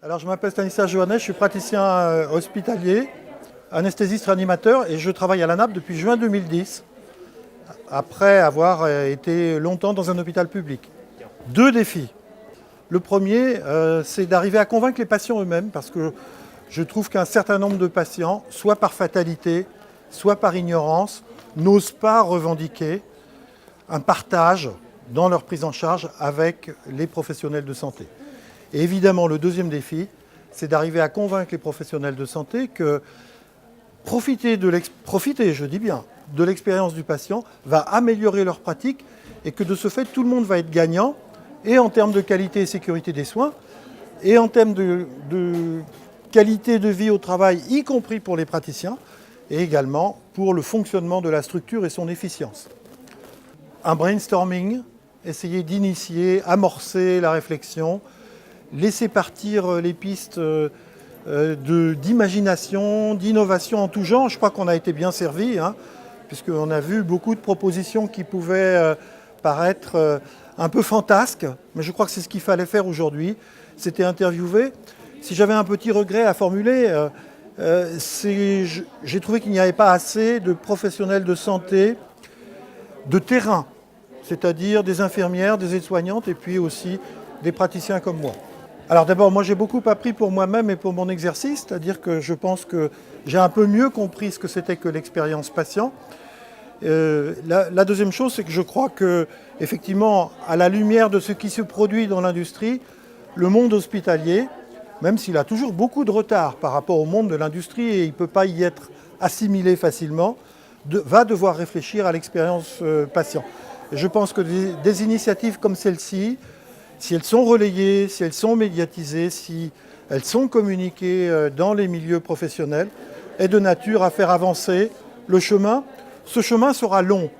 Alors, je m'appelle Stanislas Johannes, je suis praticien hospitalier, anesthésiste réanimateur et je travaille à la NAP depuis juin 2010, après avoir été longtemps dans un hôpital public. Deux défis. Le premier, c'est d'arriver à convaincre les patients eux-mêmes, parce que je trouve qu'un certain nombre de patients, soit par fatalité, soit par ignorance, n'osent pas revendiquer un partage dans leur prise en charge avec les professionnels de santé. Et évidemment, le deuxième défi, c'est d'arriver à convaincre les professionnels de santé que profiter, je dis bien, de l'expérience du patient va améliorer leur pratique et que de ce fait, tout le monde va être gagnant, et en termes de qualité et sécurité des soins, et en termes de qualité de vie au travail, y compris pour les praticiens, et également pour le fonctionnement de la structure et son efficience. Un brainstorming, essayer d'initier, amorcer la réflexion, laisser partir les pistes d'imagination, d'innovation en tout genre. Je crois qu'on a été bien servi, puisqu'on a vu beaucoup de propositions qui pouvaient paraître un peu fantasques, mais je crois que c'est ce qu'il fallait faire aujourd'hui, c'était interviewer. Si j'avais un petit regret à formuler, j'ai trouvé qu'il n'y avait pas assez de professionnels de santé de terrain, c'est-à-dire des infirmières, des aides-soignantes et puis aussi des praticiens comme moi. Alors d'abord, moi j'ai beaucoup appris pour moi-même et pour mon exercice, c'est-à-dire que je pense que j'ai un peu mieux compris ce que c'était que l'expérience patient. La deuxième chose, c'est que je crois que, effectivement, à la lumière de ce qui se produit dans l'industrie, le monde hospitalier, même s'il a toujours beaucoup de retard par rapport au monde de l'industrie et il ne peut pas y être assimilé facilement, va devoir réfléchir à l'expérience patient. Et je pense que des initiatives comme celle-ci, si elles sont relayées, si elles sont médiatisées, si elles sont communiquées dans les milieux professionnels, est de nature à faire avancer le chemin. Ce chemin sera long,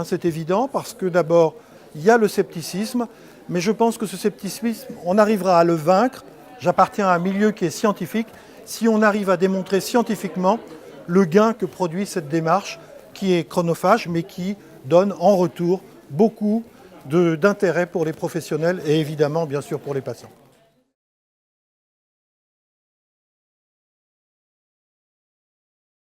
c'est évident, parce que d'abord, il y a le scepticisme, mais je pense que ce scepticisme, on arrivera à le vaincre. J'appartiens à un milieu qui est scientifique. Si on arrive à démontrer scientifiquement le gain que produit cette démarche, qui est chronophage, mais qui donne en retour beaucoup d'intérêt pour les professionnels et évidemment, bien sûr, pour les patients.